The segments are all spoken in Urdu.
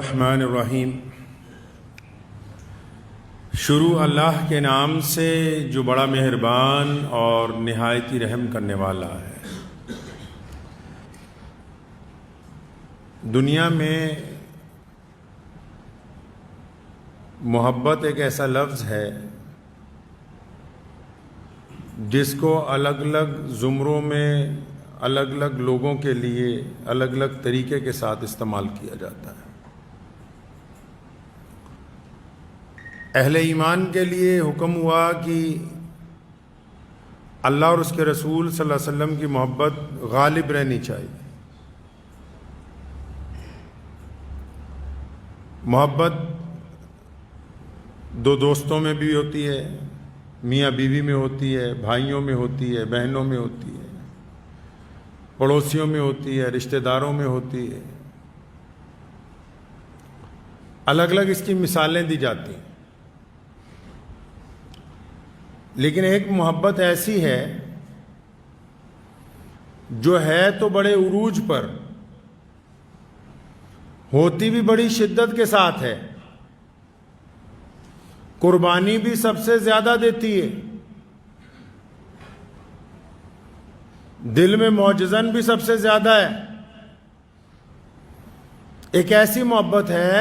الرحمن الرحیم۔ شروع اللہ کے نام سے جو بڑا مہربان اور نہایت ہی رحم کرنے والا ہے۔ دنیا میں محبت ایک ایسا لفظ ہے جس کو الگ الگ زمروں میں الگ الگ لوگوں کے لیے الگ الگ طریقے کے ساتھ استعمال کیا جاتا ہے۔ اہل ایمان کے لیے حکم ہوا کہ اللہ اور اس کے رسول صلی اللہ علیہ وسلم کی محبت غالب رہنی چاہیے۔ محبت دو دوستوں میں بھی ہوتی ہے، میاں بیوی میں ہوتی ہے، بھائیوں میں ہوتی ہے، بہنوں میں ہوتی ہے، پڑوسیوں میں ہوتی ہے، رشتہ داروں میں ہوتی ہے۔ الگ الگ اس کی مثالیں دی جاتی ہیں، لیکن ایک محبت ایسی ہے جو ہے تو بڑے عروج پر، ہوتی بھی بڑی شدت کے ساتھ ہے، قربانی بھی سب سے زیادہ دیتی ہے، دل میں معجزن بھی سب سے زیادہ ہے۔ ایک ایسی محبت ہے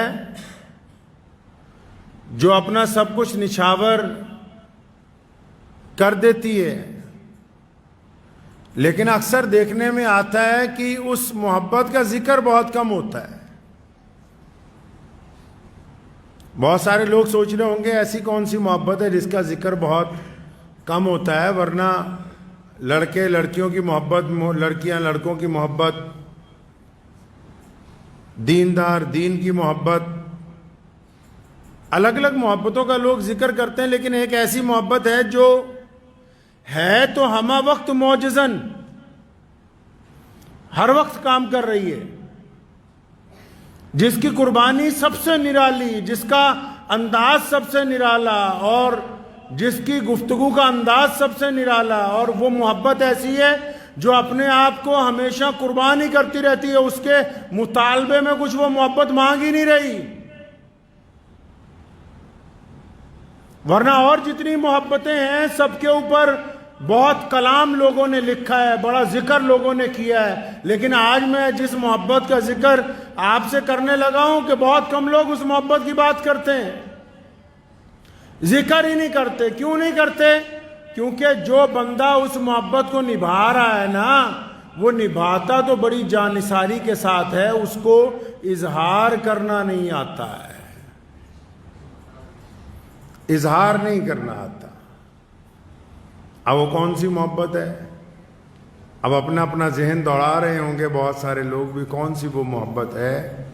جو اپنا سب کچھ نچھاور کر دیتی ہے، لیکن اکثر دیکھنے میں آتا ہے کہ اس محبت کا ذکر بہت کم ہوتا ہے۔ بہت سارے لوگ سوچ رہے ہوں گے ایسی کون سی محبت ہے جس کا ذکر بہت کم ہوتا ہے، ورنہ لڑکے لڑکیوں کی محبت، لڑکیاں لڑکوں کی محبت، دیندار دین کی محبت، الگ الگ محبتوں کا لوگ ذکر کرتے ہیں، لیکن ایک ایسی محبت ہے جو ہے تو ہمہ وقت معجزن، ہر وقت کام کر رہی ہے، جس کی قربانی سب سے نرالی، جس کا انداز سب سے نرالا، اور جس کی گفتگو کا انداز سب سے نرالا، اور وہ محبت ایسی ہے جو اپنے آپ کو ہمیشہ قربانی کرتی رہتی ہے، اس کے مطالبے میں کچھ وہ محبت مانگ ہی نہیں رہی۔ ورنہ اور جتنی محبتیں ہیں سب کے اوپر بہت کلام لوگوں نے لکھا ہے، بڑا ذکر لوگوں نے کیا ہے، لیکن آج میں جس محبت کا ذکر آپ سے کرنے لگا ہوں کہ بہت کم لوگ اس محبت کی بات کرتے ہیں، ذکر ہی نہیں کرتے۔ کیوں نہیں کرتے؟ کیونکہ جو بندہ اس محبت کو نبھا رہا ہے نا، وہ نبھاتا تو بڑی جانثاری کے ساتھ ہے، اس کو اظہار کرنا نہیں آتا ہے، اظہار نہیں کرنا آتا۔ اب وہ کون سی محبت ہے؟ اب اپنا اپنا ذہن دوڑا رہے ہوں گے بہت سارے لوگ بھی، کون سی وہ محبت ہے؟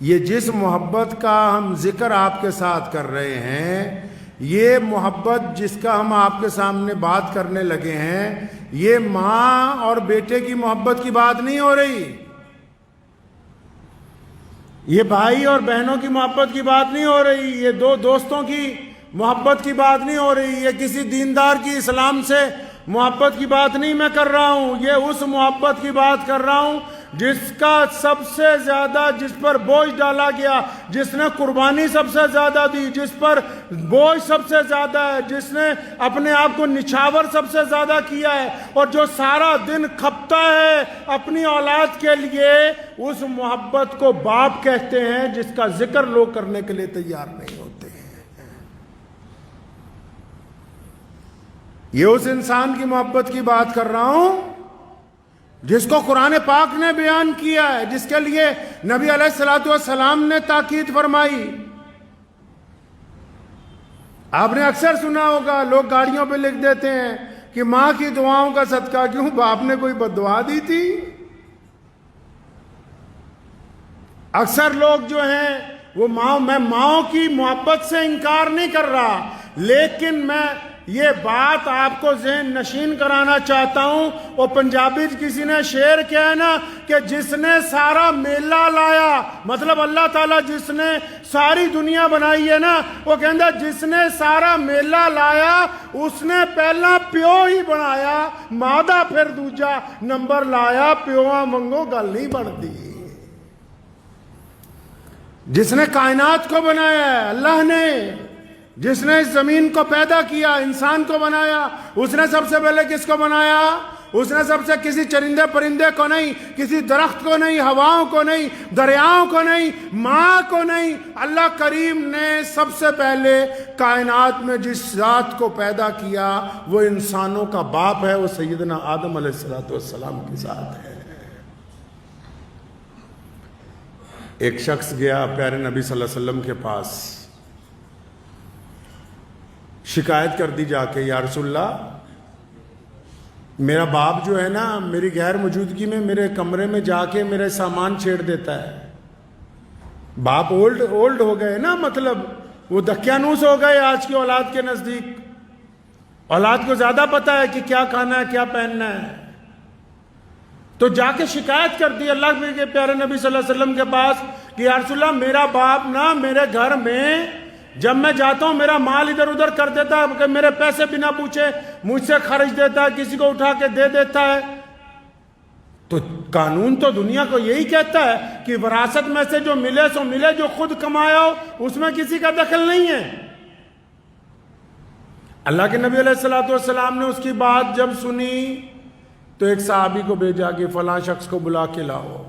یہ جس محبت کا ہم ذکر آپ کے ساتھ کر رہے ہیں، یہ محبت جس کا ہم آپ کے سامنے بات کرنے لگے ہیں، یہ ماں اور بیٹے کی محبت کی بات نہیں ہو رہی، یہ بھائی اور بہنوں کی محبت کی بات نہیں ہو رہی، یہ دو دوستوں کی محبت کی بات نہیں ہو رہی، یہ کسی دیندار کی اسلام سے محبت کی بات نہیں میں کر رہا ہوں، یہ اس محبت کی بات کر رہا ہوں جس کا سب سے زیادہ، جس پر بوجھ ڈالا گیا، جس نے قربانی سب سے زیادہ دی، جس پر بوجھ سب سے زیادہ ہے، جس نے اپنے آپ کو نچھاور سب سے زیادہ کیا ہے، اور جو سارا دن کھپتا ہے اپنی اولاد کے لیے، اس محبت کو باپ کہتے ہیں جس کا ذکر لوگ کرنے کے لیے تیار نہیں ہوتے۔ یہ اس انسان کی محبت کی بات کر رہا ہوں جس کو قرآن پاک نے بیان کیا ہے، جس کے لیے نبی علیہ الصلوۃ والسلام نے تاکید فرمائی۔ آپ نے اکثر سنا ہوگا لوگ گاڑیوں پہ لکھ دیتے ہیں کہ ماں کی دعاؤں کا صدقہ، کیوں باپ نے کوئی بد دعا دی تھی؟ اکثر لوگ جو ہیں وہ میں ماؤں کی محبت سے انکار نہیں کر رہا، لیکن میں یہ بات آپ کو ذہن نشین کرانا چاہتا ہوں۔ وہ پنجابی کسی نے شعر کیا ہے نا کہ جس نے سارا میلہ لایا، مطلب اللہ تعالیٰ جس نے ساری دنیا بنائی ہے نا، وہ کہندا جس نے سارا میلہ لایا اس نے پہلا پیو ہی بنایا، مادہ پھر دوجا نمبر لایا، پیواں منگو گل نہیں بنتی۔ جس نے کائنات کو بنایا ہے اللہ نے، جس نے اس زمین کو پیدا کیا، انسان کو بنایا، اس نے سب سے پہلے کس کو بنایا؟ اس نے سب سے کسی چرندے پرندے کو نہیں، کسی درخت کو نہیں، ہواؤں کو نہیں، دریاؤں کو نہیں، ماں کو نہیں، اللہ کریم نے سب سے پہلے کائنات میں جس ذات کو پیدا کیا وہ انسانوں کا باپ ہے، وہ سیدنا آدم علیہ السلام کی ذات ہے۔ ایک شخص گیا پیارے نبی صلی اللہ علیہ وسلم کے پاس، شکایت کر دی جا کے، یا رسول اللہ میرا باپ جو ہے نا میری غیر موجودگی میں میرے کمرے میں جا کے میرے سامان چھیڑ دیتا ہے۔ باپ اولڈ ہو گئے نا، مطلب وہ دقیانوس ہو گئے آج کی اولاد کے نزدیک، اولاد کو زیادہ پتا ہے کہ کیا کھانا ہے کیا پہننا ہے، تو جا کے شکایت کر دی اللہ کے پیارے نبی صلی اللہ علیہ وسلم کے پاس کہ یا رسول اللہ میرا باپ نا میرے گھر میں جب میں جاتا ہوں میرا مال ادھر ادھر کر دیتا ہے، کہ میرے پیسے بنا پوچھے مجھ سے خرچ دیتا ہے، کسی کو اٹھا کے دے دیتا ہے۔ تو قانون تو دنیا کو یہی کہتا ہے کہ وراثت میں سے جو ملے سو ملے، جو خود کمایا ہو اس میں کسی کا دخل نہیں ہے۔ اللہ کے نبی علیہ السلام نے اس کی بات جب سنی تو ایک صحابی کو بھیجا کہ فلاں شخص کو بلا کے لاؤ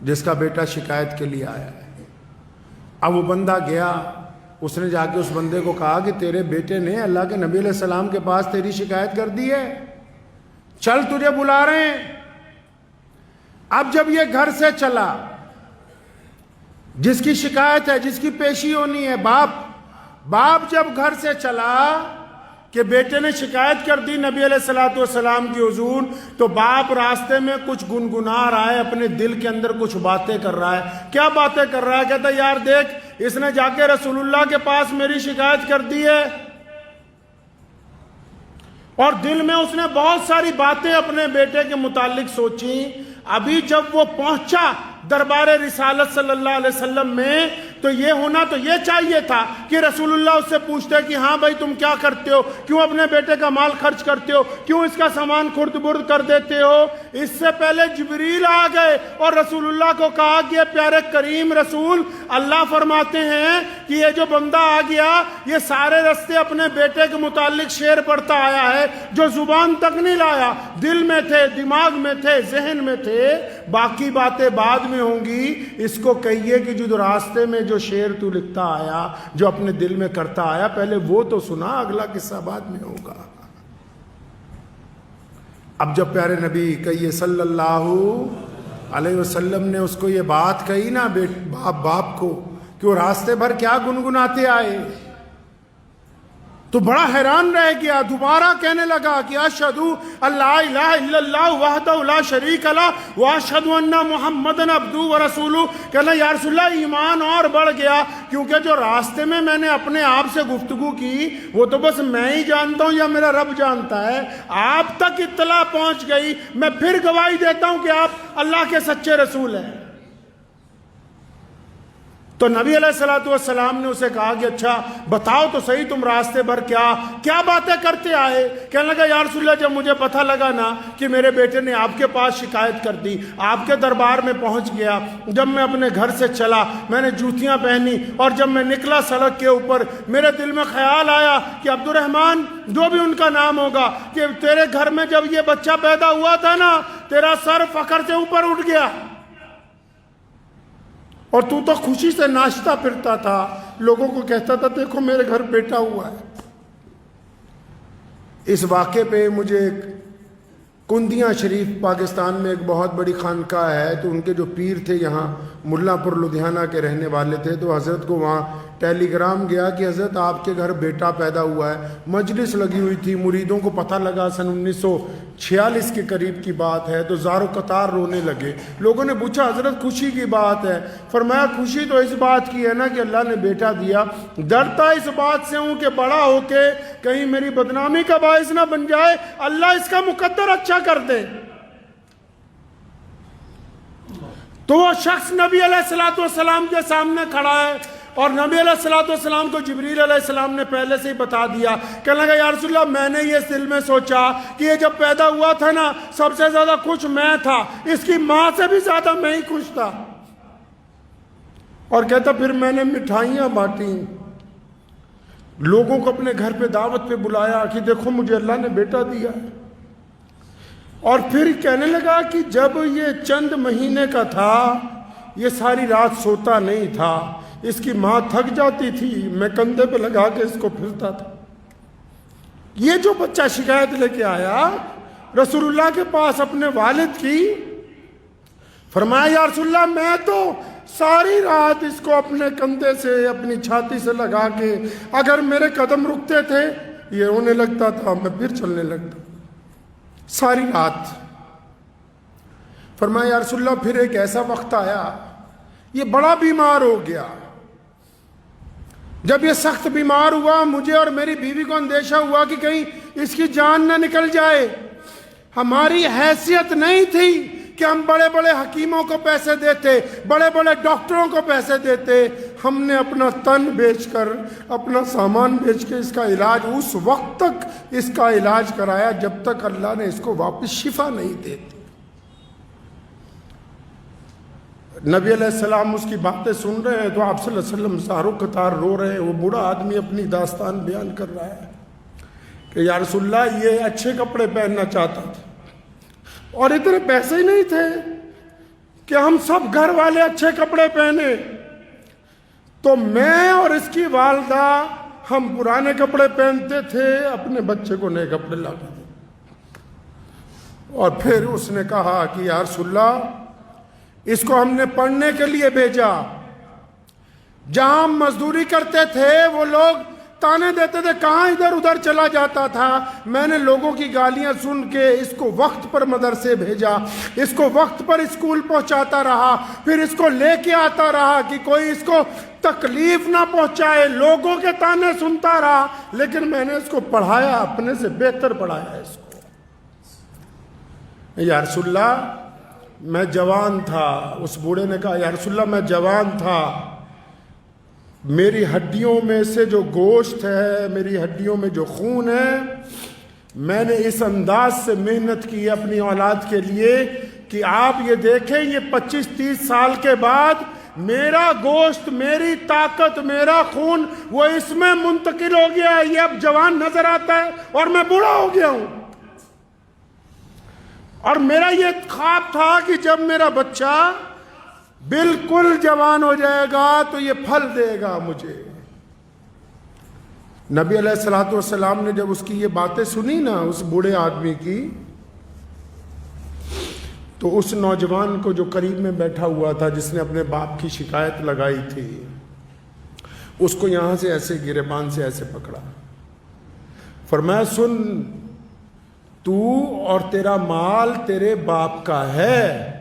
جس کا بیٹا شکایت کے لیے آیا ہے۔ اب وہ بندہ گیا، اس نے جا کے اس بندے کو کہا کہ تیرے بیٹے نے اللہ کے نبی علیہ السلام کے پاس تیری شکایت کر دی ہے، چل تجھے بلا رہے ہیں۔ اب جب یہ گھر سے چلا، جس کی شکایت ہے جس کی پیشی ہونی ہے، باپ جب گھر سے چلا کہ بیٹے نے شکایت کر دی نبی علیہ السلام کی حضور، تو باپ راستے میں کچھ گنگنا رہا ہے، اپنے دل کے اندر کچھ باتیں کر رہا ہے۔ کیا باتیں کر رہا ہے؟ کہتا ہے یار دیکھ اس نے جا کے رسول اللہ کے پاس میری شکایت کر دی ہے، اور دل میں اس نے بہت ساری باتیں اپنے بیٹے کے متعلق سوچی۔ ابھی جب وہ پہنچا دربار رسالت صلی اللہ علیہ وسلم میں تو یہ ہونا تو یہ چاہیے تھا کہ رسول اللہ اس سے پوچھتے کہ ہاں بھائی تم کیا کرتے ہو، کیوں اپنے بیٹے کا مال خرچ کرتے ہو، کیوں اس کا سامان خرد برد کر دیتے ہو۔ اس سے پہلے جبریل آ گئے اور رسول اللہ کو کہا کہ پیارے کریم رسول اللہ فرماتے ہیں کہ یہ جو بندہ آ گیا یہ سارے رستے اپنے بیٹے کے متعلق شعر پڑھتا آیا ہے جو زبان تک نہیں لایا، دل میں تھے، دماغ میں تھے، ذہن میں تھے، باقی باتیں بعد میں ہوں گی۔ اس کو کہیے کہ جو راستے میں جو شعر تو لکھتا آیا، جو اپنے دل میں کرتا آیا، پہلے وہ تو سنا، اگلا قصہ بعد میں ہوگا۔ اب جب پیارے نبی کہیے صلی اللہ علیہ وسلم نے اس کو یہ بات کہی نا باپ کو کہ وہ راستے بھر کیا گنگناتے آئے، تو بڑا حیران رہ گیا۔ دوبارہ کہنے لگا کہ اشہدو اللہ الہ الا اللہ وحدہ لا شریک لہ واشہدو ان محمدن عبدہ ورسولہ۔ کہنا یا رسول اللہ ایمان اور بڑھ گیا، کیونکہ جو راستے میں میں نے اپنے آپ سے گفتگو کی وہ تو بس میں ہی جانتا ہوں یا میرا رب جانتا ہے، آپ تک اطلاع پہنچ گئی، میں پھر گواہی دیتا ہوں کہ آپ اللہ کے سچے رسول ہیں۔ تو نبی علیہ السلام نے اسے کہا کہ اچھا بتاؤ تو صحیح تم راستے بھر کیا باتیں کرتے آئے۔ کہنے لگا یا رسول اللہ جب مجھے پتہ لگا نا کہ میرے بیٹے نے آپ کے پاس شکایت کر دی، آپ کے دربار میں پہنچ گیا، جب میں اپنے گھر سے چلا میں نے جوتیاں پہنی، اور جب میں نکلا سڑک کے اوپر میرے دل میں خیال آیا کہ عبد الرحمن جو بھی ان کا نام ہوگا، کہ تیرے گھر میں جب یہ بچہ پیدا ہوا تھا نا تیرا سر فخر سے اوپر اٹھ گیا، اور تو خوشی سے ناچتا پھرتا تھا، لوگوں کو کہتا تھا دیکھو میرے گھر بیٹا ہوا ہے۔ اس واقعے پہ مجھے کندیاں شریف پاکستان میں ایک بہت بڑی خانقاہ ہے، تو ان کے جو پیر تھے یہاں ملا پور لدھیانہ کے رہنے والے تھے، تو حضرت کو وہاں ٹیلی گرام گیا کہ حضرت آپ کے گھر بیٹا پیدا ہوا ہے۔ مجلس لگی ہوئی تھی، مریدوں کو پتہ لگا سن 1946 کے قریب کی بات ہے، تو زار و قطار رونے لگے۔ لوگوں نے پوچھا حضرت خوشی کی بات ہے؟ فرمایا خوشی تو اس بات کی ہے نا کہ اللہ نے بیٹا دیا، ڈرتا اس بات سے ہوں کہ بڑا ہو کے کہیں میری بدنامی کا باعث نہ بن جائے، اللہ اس کا مقدر اچھا کر دے۔ تو وہ شخص نبی علیہ السلام کے سامنے کھڑا ہے، اور نبی علیہ السلام کو جبریل علیہ السلام نے پہلے سے ہی بتا دیا۔ کہنے لگا یا رسول اللہ میں نے یہ دل میں سوچا کہ یہ جب پیدا ہوا تھا نا سب سے زیادہ خوش میں تھا، اس کی ماں سے بھی زیادہ میں ہی خوش تھا۔ اور کہتا پھر میں نے مٹھائیاں بانٹی، لوگوں کو اپنے گھر پہ دعوت پہ بلایا کہ دیکھو مجھے اللہ نے بیٹا دیا ہے۔ اور پھر کہنے لگا کہ جب یہ چند مہینے کا تھا یہ ساری رات سوتا نہیں تھا، اس کی ماں تھک جاتی تھی، میں کندھے پہ لگا کے اس کو پھرتا تھا۔ یہ جو بچہ شکایت لے کے آیا رسول اللہ کے پاس اپنے والد کی، فرمایا یا رسول اللہ میں تو ساری رات اس کو اپنے کندھے سے اپنی چھاتی سے لگا کے اگر میرے قدم رکتے تھے یہ رونے لگتا تھا، میں پھر چلنے لگتا ساری رات۔ فرمایا یا رسول اللہ پھر ایک ایسا وقت آیا یہ بڑا بیمار ہو گیا، جب یہ سخت بیمار ہوا مجھے اور میری بیوی کو اندیشہ ہوا کہ کہیں اس کی جان نہ نکل جائے۔ ہماری حیثیت نہیں تھی کہ ہم بڑے بڑے حکیموں کو پیسے دیتے، بڑے بڑے ڈاکٹروں کو پیسے دیتے، ہم نے اپنا تن بیچ کر اپنا سامان بیچ کے اس کا علاج اس وقت تک اس کا علاج کرایا جب تک اللہ نے اس کو واپس شفا نہیں دیتی۔ نبی علیہ السلام اس کی باتیں سن رہے ہیں تو آپ صلی اللہ علیہ وسلم زارو قطار رو رہے ہیں۔ وہ بوڑھا آدمی اپنی داستان بیان کر رہا ہے کہ یا رسول اللہ یہ اچھے کپڑے پہننا چاہتا تھا اور اتنے پیسے ہی نہیں تھے کہ ہم سب گھر والے اچھے کپڑے پہنے، تو میں اور اس کی والدہ ہم پرانے کپڑے پہنتے تھے، اپنے بچے کو نئے کپڑے لاتے تھے۔ اور پھر اس نے کہا کہ یا رسول اللہ اس کو ہم نے پڑھنے کے لیے بھیجا، جہاں ہم مزدوری کرتے تھے وہ لوگ تانے دیتے تھے کہاں ادھر ادھر چلا جاتا تھا، میں نے لوگوں کی گالیاں سن کے اس کو وقت پر مدرسے بھیجا، اس کو وقت پر اسکول پہنچاتا رہا، پھر اس کو لے کے آتا رہا کہ کوئی اس کو تکلیف نہ پہنچائے، لوگوں کے تانے سنتا رہا، لیکن میں نے اس کو پڑھایا، اپنے سے بہتر پڑھایا اس کو۔ یا رسول اللہ میں جوان تھا، اس بوڑھے نے کہا یا رسول اللہ میں جوان تھا، میری ہڈیوں میں سے جو گوشت ہے، میری ہڈیوں میں جو خون ہے، میں نے اس انداز سے محنت کی اپنی اولاد کے لیے کہ آپ یہ دیکھیں یہ 25-30 سال کے بعد میرا گوشت، میری طاقت، میرا خون وہ اس میں منتقل ہو گیا ہے، یہ اب جوان نظر آتا ہے اور میں بوڑھا ہو گیا ہوں۔ اور میرا یہ خواب تھا کہ جب میرا بچہ بالکل جوان ہو جائے گا تو یہ پھل دے گا مجھے۔ نبی علیہ السلام نے جب اس کی یہ باتیں سنی نا اس بوڑھے آدمی کی، تو اس نوجوان کو جو قریب میں بیٹھا ہوا تھا جس نے اپنے باپ کی شکایت لگائی تھی، اس کو یہاں سے ایسے گریبان سے ایسے پکڑا، فرمایا سن تو اور تیرا مال تیرے باپ کا ہے،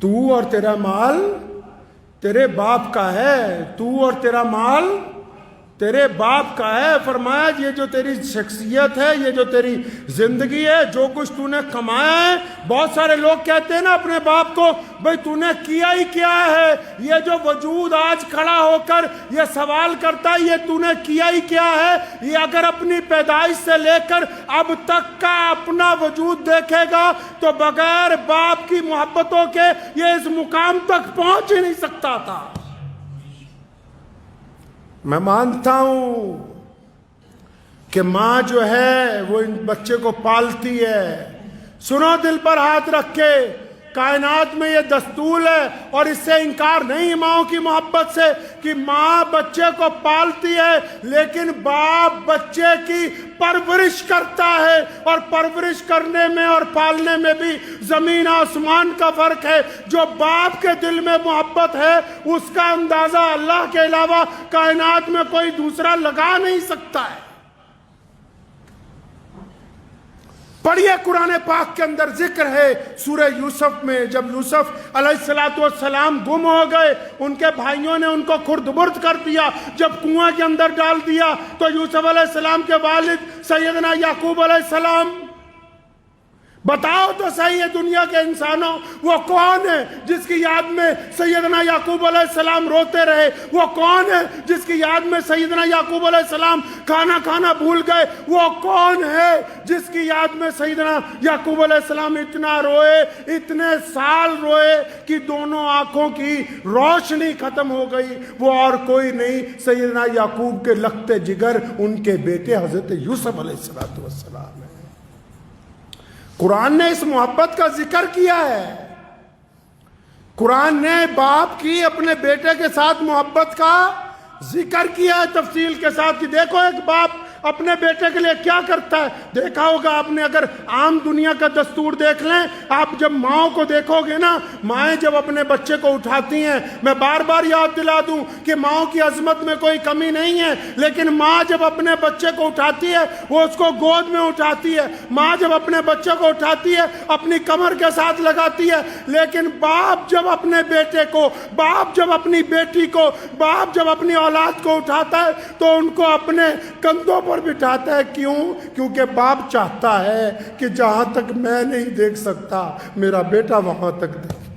تو اور تیرا مال تیرے باپ کا ہے، تو اور تیرا مال تیرے باپ کا ہے۔ فرمایا یہ جو تیری شخصیت ہے، یہ جو تیری زندگی ہے، جو کچھ تو نے کمایا ہے، بہت سارے لوگ کہتے ہیں نا اپنے باپ کو بھئی تو نے کیا ہی کیا ہے، یہ جو وجود آج کھڑا ہو کر یہ سوال کرتا ہے یہ تو نے کیا ہی کیا ہے، یہ اگر اپنی پیدائش سے لے کر اب تک کا اپنا وجود دیکھے گا تو بغیر باپ کی محبتوں کے یہ اس مقام تک پہنچ ہی نہیں سکتا تھا۔ میں مانتا ہوں کہ ماں جو ہے وہ ان بچے کو پالتی ہے، سنو دل پر ہاتھ رکھ کے، کائنات میں یہ دستور ہے اور اس سے انکار نہیں ماؤں کی محبت سے کہ ماں بچے کو پالتی ہے، لیکن باپ بچے کی پرورش کرتا ہے، اور پرورش کرنے میں اور پالنے میں بھی زمین آسمان کا فرق ہے۔ جو باپ کے دل میں محبت ہے اس کا اندازہ اللہ کے علاوہ کائنات میں کوئی دوسرا لگا نہیں سکتا ہے۔ پڑھیے قرآن پاک کے اندر ذکر ہے سورہ یوسف میں، جب یوسف علیہ السلام گم ہو گئے، ان کے بھائیوں نے ان کو خرد برد کر دیا، جب کنواں کے اندر ڈال دیا تو یوسف علیہ السلام کے والد سیدنا یعقوب علیہ السلام بتاؤ تو صحیح ہے دنیا کے انسانوں، وہ کون ہے جس کی یاد میں سیدنا یعقوب علیہ السلام روتے رہے؟ وہ کون ہے جس کی یاد میں سیدنا یعقوب علیہ السلام کھانا بھول گئے؟ وہ کون ہے جس کی یاد میں سیدنا یعقوب علیہ السلام اتنا روئے، اتنے سال روئے کہ دونوں آنکھوں کی روشنی ختم ہو گئی؟ وہ اور کوئی نہیں، سیدنا یعقوب کے لخت جگر ان کے بیٹے حضرت یوسف علیہ السلام ہے۔ قرآن نے اس محبت کا ذکر کیا ہے، قرآن نے باپ کی اپنے بیٹے کے ساتھ محبت کا ذکر کیا ہے تفصیل کے ساتھ، کہ دیکھو ایک باپ اپنے بیٹے کے لیے کیا کرتا ہے۔ دیکھا ہوگا آپ نے، اگر عام دنیا کا دستور دیکھ لیں، آپ جب ماؤں کو دیکھو گے نا، مائیں جب اپنے بچے کو اٹھاتی ہیں، میں بار بار یاد دلا دوں کہ ماؤں کی عظمت میں کوئی کمی نہیں ہے، لیکن ماں جب اپنے بچے کو اٹھاتی ہے وہ اس کو گود میں اٹھاتی ہے، ماں جب اپنے بچے کو اٹھاتی ہے اپنی کمر کے ساتھ لگاتی ہے، لیکن باپ جب اپنے بیٹے کو، باپ جب اپنی بیٹی کو، باپ جب اپنی اولاد کو اٹھاتا ہے تو ان کو اپنے کندھوں پر بٹھاتا ہے۔ کیوں؟ کیونکہ باپ چاہتا ہے کہ جہاں تک میں نہیں دیکھ سکتا میرا بیٹا وہاں تک دیکھے،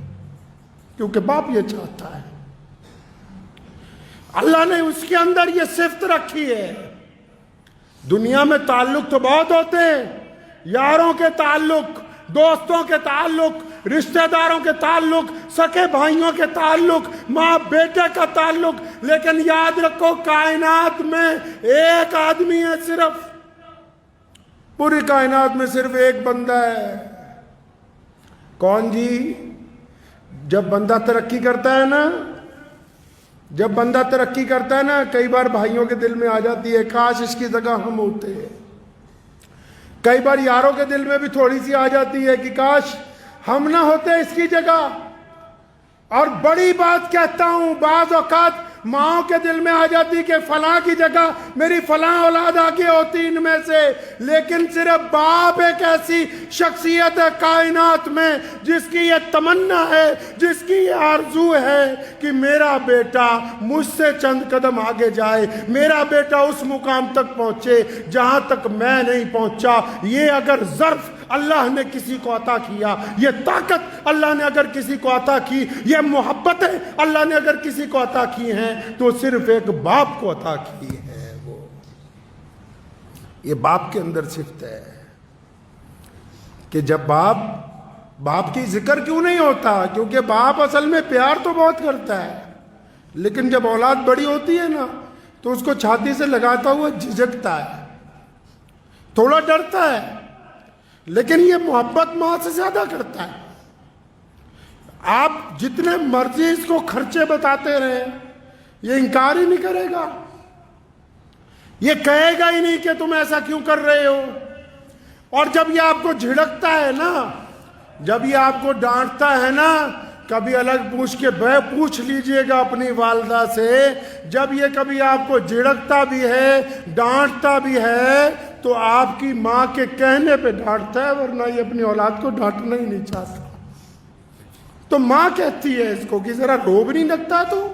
کیونکہ باپ یہ چاہتا ہے۔ اللہ نے اس کے اندر یہ صفت رکھی ہے۔ دنیا میں تعلق تو بہت ہوتے ہیں، یاروں کے تعلق، دوستوں کے تعلق، رشتہ داروں کے تعلق، سکے بھائیوں کے تعلق، ماں بیٹے کا تعلق، لیکن یاد رکھو کائنات میں ایک آدمی ہے، صرف پوری کائنات میں صرف ایک بندہ ہے۔ کون جی؟ جب بندہ ترقی کرتا ہے نا، جب بندہ ترقی کرتا ہے نا، کئی بار بھائیوں کے دل میں آ جاتی ہے کاش اس کی جگہ ہم ہوتے ہیں۔ کئی بار یاروں کے دل میں بھی تھوڑی سی آ جاتی ہے کہ کاش ہم نہ ہوتے اس کی جگہ۔ اور بڑی بات کہتا ہوں، بعض اوقات ماؤں کے دل میں آ جاتی کہ فلاں کی جگہ میری فلاں اولاد آگے ہوتی ان میں سے، لیکن صرف باپ ایک ایسی شخصیت ہے کائنات میں جس کی یہ تمنا ہے، جس کی یہ آرزو ہے کہ میرا بیٹا مجھ سے چند قدم آگے جائے، میرا بیٹا اس مقام تک پہنچے جہاں تک میں نہیں پہنچا۔ یہ اگر ظرف اللہ نے کسی کو عطا کیا، یہ طاقت اللہ نے اگر کسی کو عطا کی، یہ محبتیں اللہ نے اگر کسی کو عطا کی ہیں تو صرف ایک باپ کو عطا کی ہے۔ وہ یہ باپ کے اندر صفت ہے کہ جب باپ کی ذکر کیوں نہیں ہوتا؟ کیونکہ باپ اصل میں پیار تو بہت کرتا ہے، لیکن جب اولاد بڑی ہوتی ہے نا تو اس کو چھاتی سے لگاتا ہوا جھجکتا ہے، تھوڑا ڈرتا ہے، لیکن یہ محبت ماں سے زیادہ کرتا ہے۔ آپ جتنے مرضی اس کو خرچے بتاتے رہے، یہ انکار ہی نہیں کرے گا، یہ کہے گا ہی نہیں کہ تم ایسا کیوں کر رہے ہو۔ اور جب یہ آپ کو جھڑکتا ہے نا، جب یہ آپ کو ڈانٹتا ہے نا، کبھی الگ پوچھ لیجئے گا اپنی والدہ سے، جب یہ کبھی آپ کو جھڑکتا بھی ہے، ڈانٹتا بھی ہے، تو آپ کی ماں کے کہنے پہ ڈانٹتا ہے، ورنہ یہ اپنی اولاد کو ڈانٹنا ہی نہیں چاہتا۔ تو ماں کہتی ہے اس کو کہ ذرا رو بھی نہیں لگتا، تو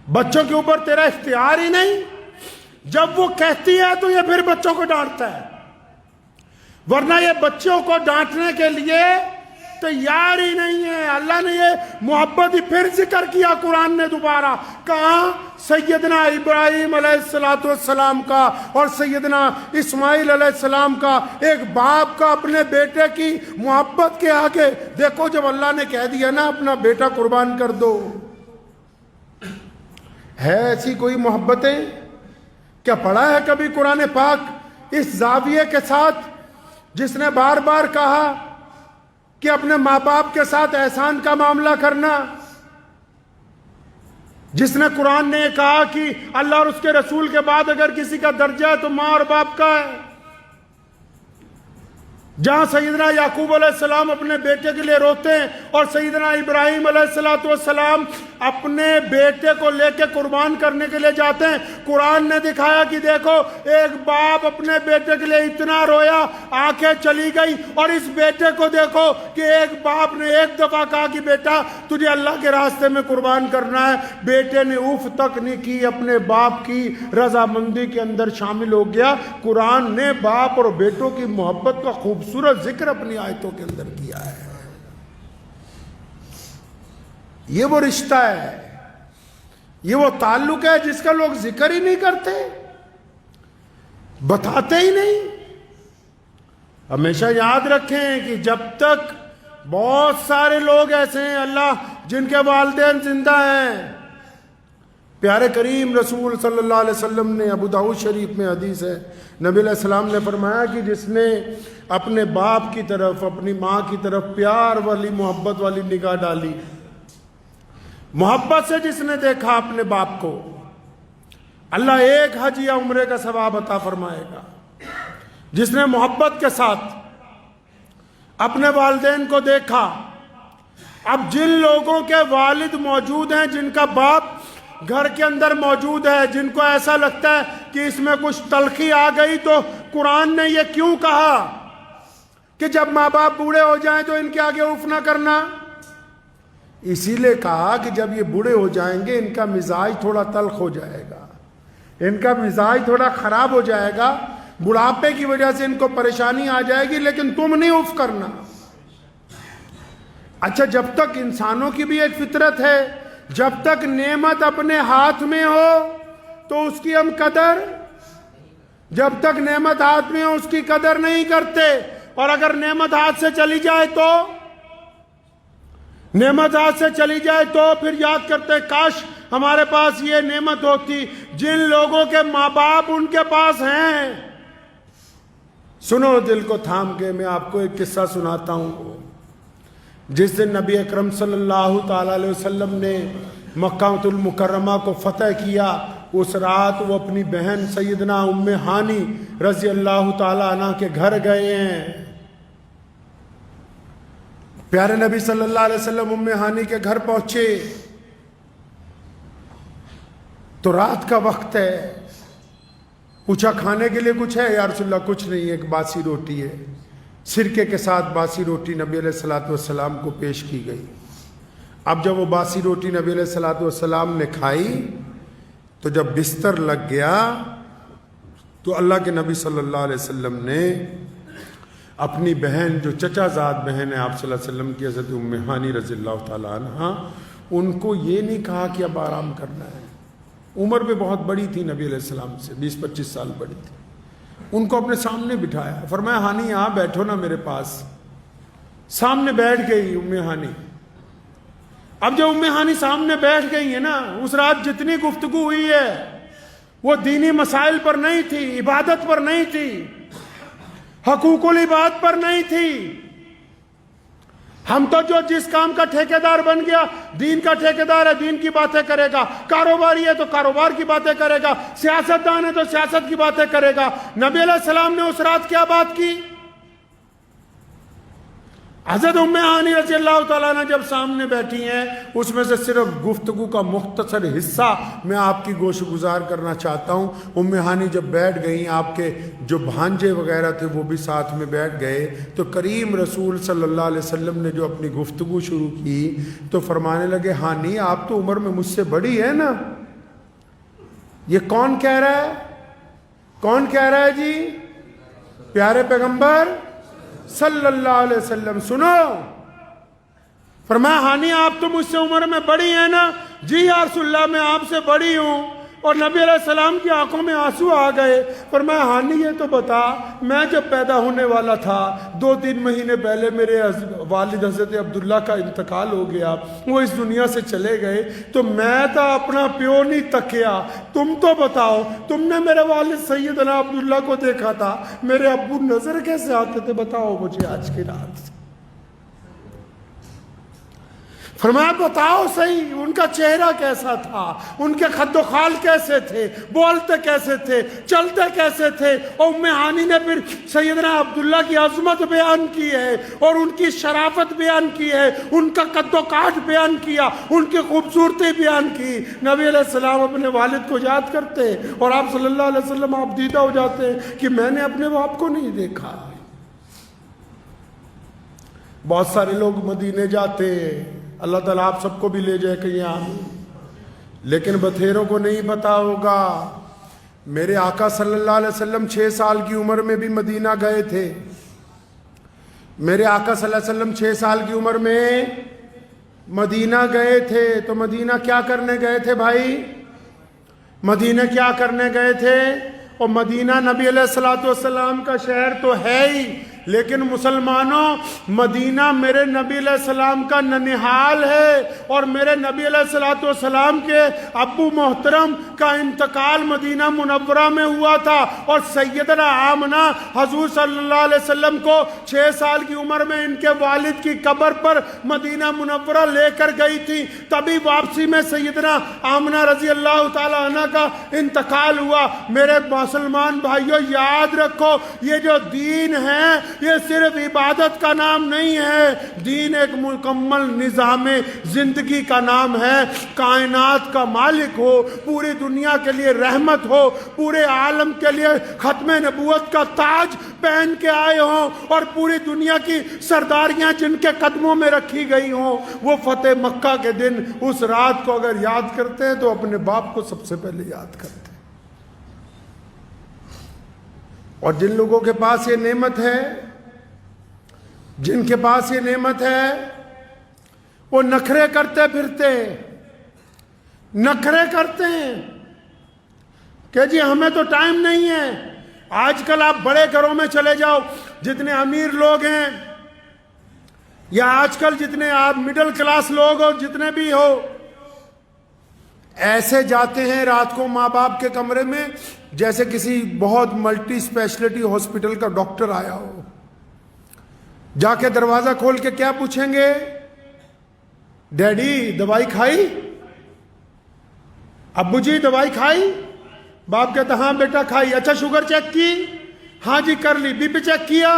بچوں کے اوپر تیرا اختیار ہی نہیں۔ جب وہ کہتی ہے تو یہ پھر بچوں کو ڈانٹتا ہے، ورنہ یہ بچوں کو ڈانٹنے کے لیے تیار ہی نہیں ہے۔ اللہ نے یہ محبت ہی پھر ذکر کیا قرآن نے دوبارہ، کہاں؟ سیدنا ابراہیم علیہ السلام کا اور سیدنا اسماعیل علیہ السلام کا، ایک باپ کا اپنے بیٹے کی محبت کے آگے۔ دیکھو جب اللہ نے کہہ دیا نا اپنا بیٹا قربان کر دو، ہے ایسی کوئی محبتیں؟ کیا پڑھا ہے کبھی قرآن پاک اس زاویے کے ساتھ، جس نے بار بار کہا کہ اپنے ماں باپ کے ساتھ احسان کا معاملہ کرنا، جس نے قرآن نے کہا کہ اللہ اور اس کے رسول کے بعد اگر کسی کا درجہ ہے تو ماں اور باپ کا ہے، جہاں سیدنا یعقوب علیہ السلام اپنے بیٹے کے لیے روتے ہیں اور سیدنا ابراہیم علیہ السلام اپنے بیٹے کو لے کے قربان کرنے کے لیے جاتے ہیں. قرآن نے دکھایا کہ دیکھو ایک باپ اپنے بیٹے کے لیے اتنا رویا, آنکھیں چلی گئی, اور اس بیٹے کو دیکھو کہ ایک باپ نے ایک دفعہ کہا کہ بیٹا تجھے اللہ کے راستے میں قربان کرنا ہے. بیٹے نے اف تک نہیں کی, اپنے باپ کی رضامندی کے اندر شامل ہو گیا. قرآن نے باپ اور بیٹوں کی محبت کا خوبصورت ذکر اپنی آیتوں کے اندر کیا ہے. یہ وہ رشتہ ہے, یہ وہ تعلق ہے جس کا لوگ ذکر ہی نہیں کرتے, بتاتے ہی نہیں. ہمیشہ یاد رکھیں کہ جب تک بہت سارے لوگ ایسے ہیں اللہ جن کے والدین زندہ ہیں. پیارے کریم رسول صلی اللہ علیہ وسلم نے, ابو داؤد شریف میں حدیث ہے, نبی علیہ السلام نے فرمایا کہ جس نے اپنے باپ کی طرف, اپنی ماں کی طرف پیار والی, محبت والی نگاہ ڈالی, محبت سے جس نے دیکھا اپنے باپ کو, اللہ ایک حج یا عمرے کا ثواب عطا فرمائے گا. جس نے محبت کے ساتھ اپنے والدین کو دیکھا. اب جن لوگوں کے والد موجود ہیں, جن کا باپ گھر کے اندر موجود ہے, جن کو ایسا لگتا ہے کہ اس میں کچھ تلخی آ گئی, تو قرآن نے یہ کیوں کہا کہ جب ماں باپ بوڑھے ہو جائیں تو ان کے آگے اف نہ کرنا؟ اسی لیے کہا کہ جب یہ بوڑھے ہو جائیں گے ان کا مزاج تھوڑا تلخ ہو جائے گا, ان کا مزاج تھوڑا خراب ہو جائے گا, بڑھاپے کی وجہ سے ان کو پریشانی آ جائے گی, لیکن تم نہیں اف کرنا. اچھا, جب تک انسانوں کی بھی ایک فطرت ہے, جب تک نعمت اپنے ہاتھ میں ہو تو اس کی ہم قدر, جب تک نعمت ہاتھ میں ہو اس کی قدر نہیں کرتے, اور اگر نعمت ہاتھ سے چلی جائے تو, نعمت ہاتھ سے چلی جائے تو پھر یاد کرتے کاش ہمارے پاس یہ نعمت ہوتی. جن لوگوں کے ماں باپ ان کے پاس ہیں, سنو دل کو تھام کے, میں آپ کو ایک قصہ سناتا ہوں. جس دن نبی اکرم صلی اللہ تعالی علیہ وسلم نے مکہ المکرمہ کو فتح کیا, اس رات وہ اپنی بہن سیدنا ام ہانی رضی اللہ تعالی عنہ کے گھر گئے ہیں. پیارے نبی صلی اللہ علیہ وسلم ام ہانی کے گھر پہنچے تو رات کا وقت ہے. پوچھا کھانے کے لیے کچھ ہے؟ یا رسول اللہ کچھ نہیں, ایک باسی روٹی ہے. سرکے کے ساتھ باسی روٹی نبی علیہ الصلوۃ والسلام کو پیش کی گئی. اب جب وہ باسی روٹی نبی علیہ الصلوۃ والسلام نے کھائی تو جب بستر لگ گیا تو اللہ کے نبی صلی اللہ علیہ وسلم نے اپنی بہن, جو چچا زاد بہن ہے آپ صلی اللہ علیہ وسلم کی, حضرت ام ہانی رضی اللہ تعالی عنہا, ان کو یہ نہیں کہا کہ اب آرام کرنا ہے. عمر میں بہت بڑی تھی نبی علیہ السلام سے, 20-25 سال بڑی تھی. ان کو اپنے سامنے بٹھایا, فرمایا ہانی یہاں بیٹھو نا میرے پاس. سامنے بیٹھ گئی ام ہانی. اب جب ام ہانی سامنے بیٹھ گئی ہے نا, اس رات جتنی گفتگو ہوئی ہے وہ دینی مسائل پر نہیں تھی, عبادت پر نہیں تھی, حقوق العباد پر نہیں تھی. ہم تو جو جس کام کا ٹھیکیدار بن گیا, دین کا ٹھیکیدار ہے, دین کی باتیں کرے گا, کاروباری ہے تو کاروبار کی باتیں کرے گا, سیاستدان ہے تو سیاست کی باتیں کرے گا. نبی علیہ السلام نے اس رات کیا بات کی؟ حضرت ام ہانی رضی اللہ تعالیٰ نے جب سامنے بیٹھی ہیں, اس میں سے صرف گفتگو کا مختصر حصہ میں آپ کی گوش گزار کرنا چاہتا ہوں. ام ہانی جب بیٹھ گئیں, آپ کے جو بھانجے وغیرہ تھے وہ بھی ساتھ میں بیٹھ گئے, تو کریم رسول صلی اللہ علیہ وسلم نے جو اپنی گفتگو شروع کی تو فرمانے لگے, ہانی آپ تو عمر میں مجھ سے بڑی ہے نا. یہ کون کہہ رہا ہے؟ کون کہہ رہا ہے جی؟ پیارے پیغمبر صلی اللہ علیہ وسلم. سنو, فرمایا ہانی آپ تو مجھ سے عمر میں بڑی ہیں نا؟ جی یا رسول اللہ میں آپ سے بڑی ہوں. اور نبی علیہ السلام کی آنکھوں میں آنسو آ گئے. فرمایا ہانی یہ تو بتا, میں جب پیدا ہونے والا تھا 2-3 مہینے پہلے میرے والد حضرت عبداللہ کا انتقال ہو گیا, وہ اس دنیا سے چلے گئے, تو میں تو اپنا پیو نہیں تکیا. تم تو بتاؤ, تم نے میرے والد سیدنا عبداللہ کو دیکھا تھا, میرے ابو نظر کیسے آتے تھے؟ بتاؤ مجھے آج کی رات. فرمایا بتاؤ صحیح ان کا چہرہ کیسا تھا، ان کے خد و خال کیسے تھے، بولتے کیسے تھے، چلتے کیسے تھے۔ اور ام ہانی نے پھر سیدنا عبداللہ کی عظمت بیان کی ہے اور ان کی شرافت بیان کی ہے، ان کا قد و کاٹ بیان کیا، ان کی خوبصورتی بیان کی۔ نبی علیہ السلام اپنے والد کو یاد کرتے اور آپ صلی اللہ علیہ وسلم آپ دیدہ ہو جاتے ہیں کہ میں نے اپنے باپ کو نہیں دیکھا۔ بہت سارے لوگ مدینے جاتے، اللہ تعالیٰ آپ سب کو بھی لے جائے کہیں آمین، لیکن بتھیروں کو نہیں پتا ہوگا میرے آقا صلی اللہ علیہ وسلم 6 سال کی عمر میں بھی مدینہ گئے تھے۔ میرے آقا صلی اللہ علیہ وسلم 6 سال کی عمر میں مدینہ گئے تھے۔ تو مدینہ کیا کرنے گئے تھے بھائی؟ مدینہ کیا کرنے گئے تھے؟ اور مدینہ نبی علیہ السلام کا شہر تو ہے ہی، لیکن مسلمانوں مدینہ میرے نبی علیہ السلام کا ننہال ہے، اور میرے نبی علیہ السلام کے ابو محترم کا انتقال مدینہ منورہ میں ہوا تھا، اور سیدنا آمنہ حضور صلی اللہ علیہ وسلم کو 6 سال کی عمر میں ان کے والد کی قبر پر مدینہ منورہ لے کر گئی تھی۔ تبھی واپسی میں سیدنا آمنہ رضی اللہ تعالی عنہ کا انتقال ہوا۔ میرے مسلمان بھائیوں یاد رکھو، یہ جو دین ہے یہ صرف عبادت کا نام نہیں ہے، دین ایک مکمل نظام زندگی کا نام ہے۔ کائنات کا مالک ہو، پوری دنیا کے لیے رحمت ہو، پورے عالم کے لیے ختم نبوت کا تاج پہن کے آئے ہوں، اور پوری دنیا کی سرداریاں جن کے قدموں میں رکھی گئی ہوں، وہ فتح مکہ کے دن اس رات کو اگر یاد کرتے ہیں تو اپنے باپ کو سب سے پہلے یاد کرتے ہیں۔ اور جن لوگوں کے پاس یہ نعمت ہے، جن کے پاس یہ نعمت ہے، وہ نخرے کرتے پھرتے ہیں، نخرے کرتے ہیں کہ جی ہمیں تو ٹائم نہیں ہے۔ آج کل آپ بڑے گھروں میں چلے جاؤ، جتنے امیر لوگ ہیں یا آج کل جتنے آپ مڈل کلاس لوگ ہو، جتنے بھی ہو، ایسے جاتے ہیں رات کو ماں باپ کے کمرے میں جیسے کسی بہت ملٹی اسپیشلٹی ہاسپٹل کا ڈاکٹر آیا ہو۔ جا کے دروازہ کھول کے کیا پوچھیں گے؟ ڈیڈی دوائی کھائی؟ ابو جی دوائی کھائی؟ باپ کہتا ہاں بیٹا کھائی۔ اچھا شوگر چیک کی؟ ہاں جی کر لی۔ بی پی چیک کیا؟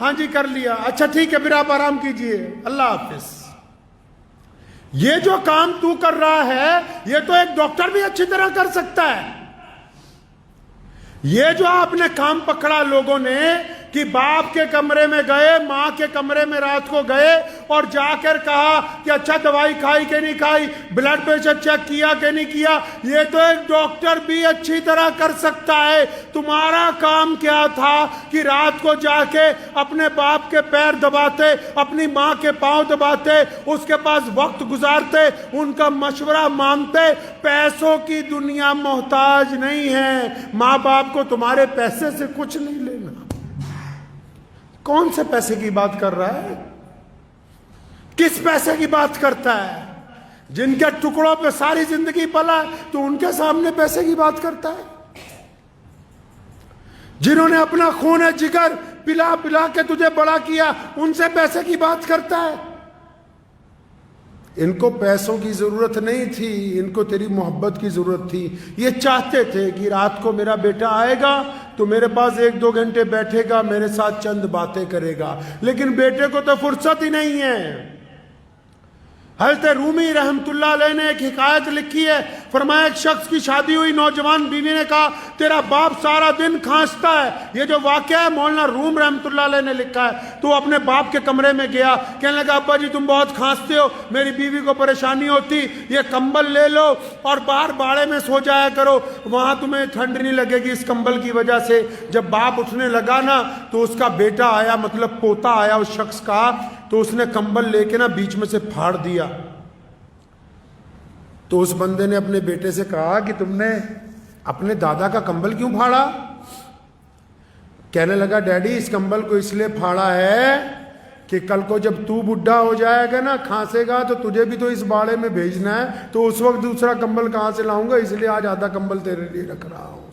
ہاں جی کر لیا۔ اچھا ٹھیک ہے پھر آپ آرام کیجئے، اللہ حافظ۔ یہ جو کام تو کر رہا ہے یہ تو ایک ڈاکٹر بھی اچھی طرح کر سکتا ہے۔ یہ جو آپ نے کام پکڑا لوگوں نے کہ باپ کے کمرے میں گئے، ماں کے کمرے میں رات کو گئے اور جا کر کہا کہ اچھا دوائی کھائی کہ نہیں کھائی، بلڈ پریشر چیک کیا کہ نہیں کیا، یہ تو ایک ڈاکٹر بھی اچھی طرح کر سکتا ہے۔ تمہارا کام کیا تھا کہ رات کو جا کے اپنے باپ کے پیر دباتے، اپنی ماں کے پاؤں دباتے، اس کے پاس وقت گزارتے، ان کا مشورہ مانتے۔ پیسوں کی دنیا محتاج نہیں ہے، ماں باپ کو تمہارے پیسے سے کچھ نہیں لینا۔ کون سے پیسے کی بات کر رہا ہے؟ کس پیسے کی بات کرتا ہے؟ جن کے ٹکڑوں پہ ساری زندگی پلا تو ان کے سامنے پیسے کی بات کرتا ہے؟ جنہوں نے اپنا خون جگر پلا پلا کے تجھے بڑا کیا ان سے پیسے کی بات کرتا ہے؟ ان کو پیسوں کی ضرورت نہیں تھی، ان کو تیری محبت کی ضرورت تھی۔ یہ چاہتے تھے کہ رات کو میرا بیٹا آئے گا تو میرے پاس 1-2 گھنٹے بیٹھے گا، میرے ساتھ چند باتیں کرے گا، لیکن بیٹے کو تو فرصت ہی نہیں ہے۔ حضرت رومی رحمت اللہ علیہ نے ایک حکایت لکھی ہے، فرمایا ایک شخص کی شادی ہوئی، نوجوان بیوی نے کہا تیرا باپ سارا دن کھانستا ہے۔ یہ جو واقعہ ہے مولانا روم رحمت اللہ علیہ نے لکھا ہے۔ تو اپنے باپ کے کمرے میں گیا، کہنے لگا ابا جی تم بہت کھانستے ہو، میری بیوی کو پریشانی ہوتی، یہ کمبل لے لو اور باہر باڑے میں سو جایا کرو، وہاں تمہیں ٹھنڈ نہیں لگے گی اس کمبل کی وجہ سے۔ جب باپ اٹھنے لگا نا تو اس کا بیٹا آیا، مطلب پوتا آیا اس شخص کا، تو اس نے کمبل لے کے نا بیچ میں سے پھاڑ دیا۔ تو اس بندے نے اپنے بیٹے سے کہا کہ تم نے اپنے دادا کا کمبل کیوں پھاڑا؟ کہنے لگا ڈیڈی اس کمبل کو اس لیے پھاڑا ہے کہ کل کو جب تو بڈھا ہو جائے گا نا، کھانسے گا، تو تجھے بھی تو اس باڑے میں بھیجنا ہے، تو اس وقت دوسرا کمبل کہاں سے لاؤں گا، اس لیے آج آدھا کمبل تیرے لیے رکھ رہا ہوں۔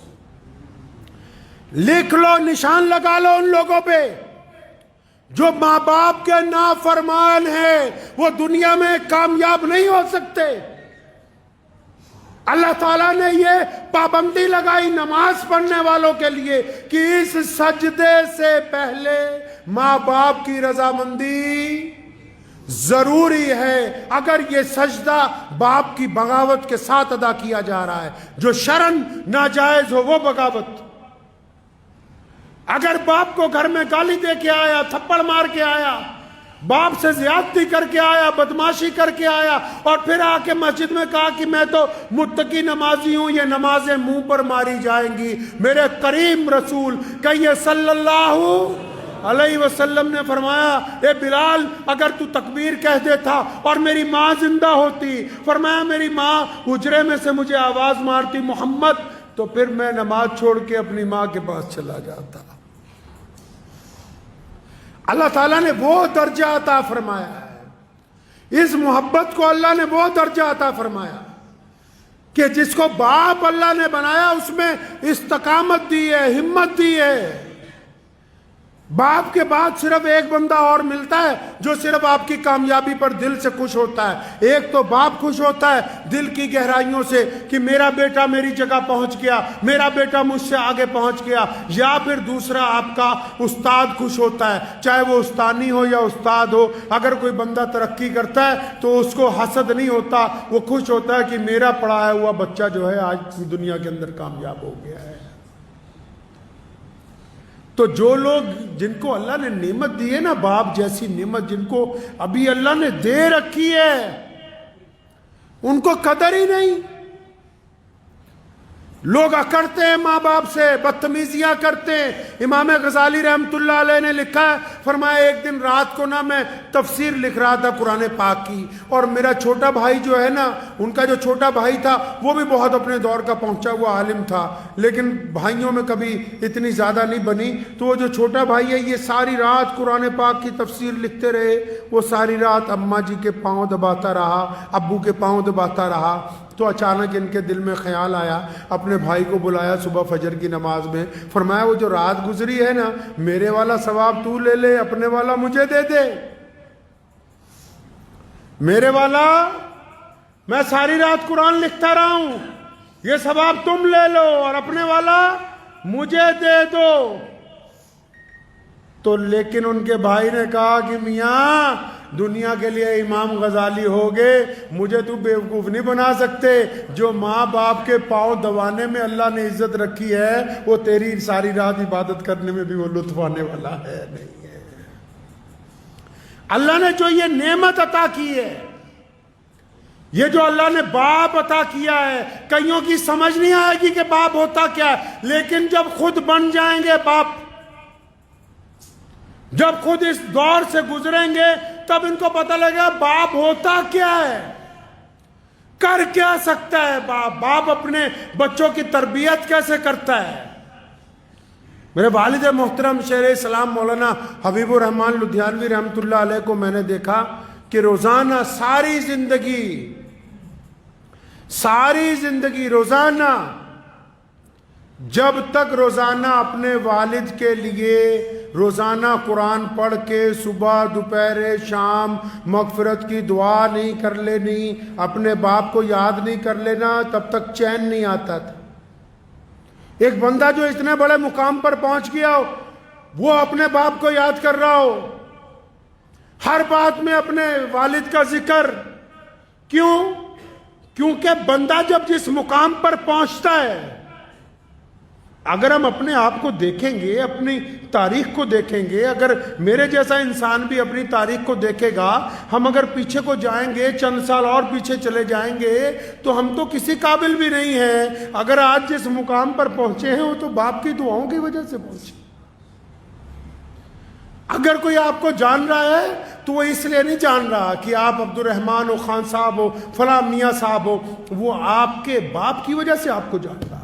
لکھ لو، نشان لگا لو ان لوگوں پہ جو ماں باپ کے نافرمان ہیں وہ دنیا میں کامیاب نہیں ہو سکتے۔ اللہ تعالیٰ نے یہ پابندی لگائی نماز پڑھنے والوں کے لیے کہ اس سجدے سے پہلے ماں باپ کی رضامندی ضروری ہے۔ اگر یہ سجدہ باپ کی بغاوت کے ساتھ ادا کیا جا رہا ہے، جو شرعاً ناجائز ہو، وہ بغاوت۔ اگر باپ کو گھر میں گالی دے کے آیا، تھپڑ مار کے آیا، باپ سے زیادتی کر کے آیا، بدماشی کر کے آیا، اور پھر آ کے مسجد میں کہا کہ میں تو متقی نمازی ہوں، یہ نمازیں منہ پر ماری جائیں گی۔ میرے کریم رسول کہیے صلی اللہ علیہ وسلم نے فرمایا، اے بلال اگر تو تکبیر کہہ دیتا اور میری ماں زندہ ہوتی، فرمایا میری ماں حجرے میں سے مجھے آواز مارتی محمد، تو پھر میں نماز چھوڑ کے اپنی ماں کے پاس چلا جاتا۔ اللہ تعالیٰ نے وہ درجہ عطا فرمایا ہے، اس محبت کو اللہ نے وہ درجہ عطا فرمایا کہ جس کو باپ اللہ نے بنایا اس میں استقامت دی ہے، ہمت دی ہے۔ باپ کے بعد صرف ایک بندہ اور ملتا ہے جو صرف آپ کی کامیابی پر دل سے خوش ہوتا ہے۔ ایک تو باپ خوش ہوتا ہے دل کی گہرائیوں سے کہ میرا بیٹا میری جگہ پہنچ گیا، میرا بیٹا مجھ سے آگے پہنچ گیا، یا پھر دوسرا آپ کا استاد خوش ہوتا ہے، چاہے وہ استانی ہو یا استاد ہو۔ اگر کوئی بندہ ترقی کرتا ہے تو اس کو حسد نہیں ہوتا، وہ خوش ہوتا ہے کہ میرا پڑھایا ہوا بچہ جو ہے آج دنیا کے اندر کامیاب ہو گیا ہے۔ تو جو لوگ جن کو اللہ نے نعمت دی ہے نا، باپ جیسی نعمت جن کو ابھی اللہ نے دے رکھی ہے، ان کو قدر ہی نہیں۔ لوگ اکڑتے ہیں ماں باپ سے، بدتمیزیاں کرتے ہیں۔ امام غزالی رحمۃ اللہ علیہ نے لکھا ہے، فرمایا ایک دن رات کو نا میں تفسیر لکھ رہا تھا قرآن پاک کی، اور میرا چھوٹا بھائی جو ہے نا، ان کا جو چھوٹا بھائی تھا وہ بھی بہت اپنے دور کا پہنچا ہوا عالم تھا، لیکن بھائیوں میں کبھی اتنی زیادہ نہیں بنی۔ تو وہ جو چھوٹا بھائی ہے یہ ساری رات قرآن پاک کی تفسیر لکھتے رہے، وہ ساری رات اماں جی کے پاؤں دباتا رہا، ابو کے پاؤں دباتا رہا۔ تو اچانک ان کے دل میں خیال آیا، اپنے بھائی کو بلایا صبح فجر کی نماز میں، فرمایا وہ جو رات گزری ہے نا، میرے والا ثواب تو لے لے، اپنے والا مجھے دے دے۔ میرے والا میں ساری رات قرآن لکھتا رہا ہوں، یہ ثواب تم لے لو، اور اپنے والا مجھے دے دو۔ تو لیکن ان کے بھائی نے کہا کہ میاں دنیا کے لیے امام غزالی ہوگے، مجھے تو بیوقوف نہیں بنا سکتے۔ جو ماں باپ کے پاؤں دبانے میں اللہ نے عزت رکھی ہے، وہ تیری ساری رات عبادت کرنے میں بھی وہ لطف آنے والا ہے نہیں ہے۔ اللہ نے جو یہ نعمت عطا کی ہے، یہ جو اللہ نے باپ عطا کیا ہے، کئیوں کی سمجھ نہیں آئے گی کہ باپ ہوتا کیا ہے، لیکن جب خود بن جائیں گے باپ، جب خود اس دور سے گزریں گے، تب ان کو پتہ لگے گا باپ ہوتا کیا ہے، کر کیا سکتا ہے باپ، باپ اپنے بچوں کی تربیت کیسے کرتا ہے۔ میرے والد محترم شیخ اسلام مولانا حبیب الرحمن لدھیانوی رحمۃ اللہ علیہ کو میں نے دیکھا کہ روزانہ ساری زندگی روزانہ جب تک روزانہ اپنے والد کے لیے روزانہ قرآن پڑھ کے صبح دوپہر شام مغفرت کی دعا نہیں کر لینی، اپنے باپ کو یاد نہیں کر لینا، تب تک چین نہیں آتا تھا۔ ایک بندہ جو اتنے بڑے مقام پر پہنچ گیا ہو، وہ اپنے باپ کو یاد کر رہا ہو، ہر بات میں اپنے والد کا ذکر، کیونکہ بندہ جب جس مقام پر پہنچتا ہے، اگر ہم اپنے آپ کو دیکھیں گے، اپنی تاریخ کو دیکھیں گے، اگر میرے جیسا انسان بھی اپنی تاریخ کو دیکھے گا، ہم اگر پیچھے کو جائیں گے، چند سال اور پیچھے چلے جائیں گے، تو ہم تو کسی قابل بھی نہیں ہیں۔ اگر آج جس مقام پر پہنچے ہیں وہ تو باپ کی دعاؤں کی وجہ سے پہنچے۔ اگر کوئی آپ کو جان رہا ہے تو وہ اس لیے نہیں جان رہا کہ آپ عبد الرحمن ہو، خان صاحب ہو، فلاں میاں صاحب ہو، وہ آپ کے باپ کی وجہ سے آپ کو جان رہا ہے۔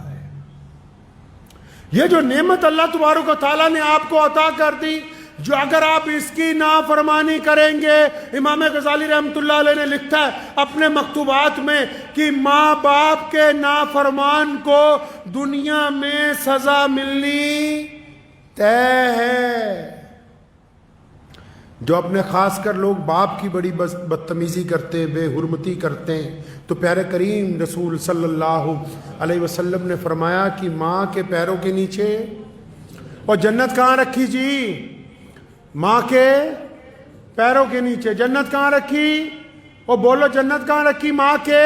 یہ جو نعمت اللہ تبارک و تعالیٰ نے آپ کو عطا کر دی، جو اگر آپ اس کی نافرمانی کریں گے، امام غزالی رحمۃ اللہ علیہ نے لکھتا ہے اپنے مکتوبات میں کہ ماں باپ کے نافرمان کو دنیا میں سزا ملنی طے ہے۔ جو اپنے خاص کر لوگ باپ کی بڑی بدتمیزی کرتے ہیں، بے حرمتی کرتے ہیں، تو پیارے کریم رسول صلی اللہ علیہ وسلم نے فرمایا کہ ماں کے پیروں کے نیچے، اور جنت کہاں رکھی جی؟ ماں کے پیروں کے نیچے۔ جنت کہاں رکھی؟ اور بولو جنت کہاں رکھی؟ ماں کے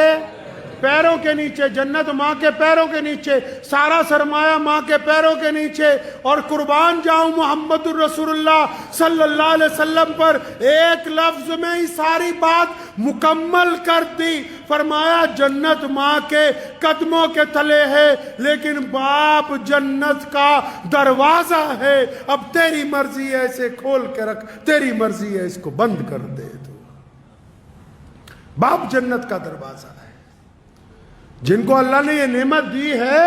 پیروں کے نیچے۔ جنت ماں کے پیروں کے نیچے، سارا سرمایہ ماں کے پیروں کے نیچے۔ اور قربان جاؤں محمد الرسول اللہ صلی اللہ علیہ وسلم پر، ایک لفظ میں ہی ساری بات مکمل کر دی۔ فرمایا جنت ماں کے قدموں کے تلے ہے، لیکن باپ جنت کا دروازہ ہے۔ اب تیری مرضی ہے اسے کھول کے رکھ، تیری مرضی ہے اس کو بند کر دے۔ تو باپ جنت کا دروازہ ہے۔ جن کو اللہ نے یہ نعمت دی ہے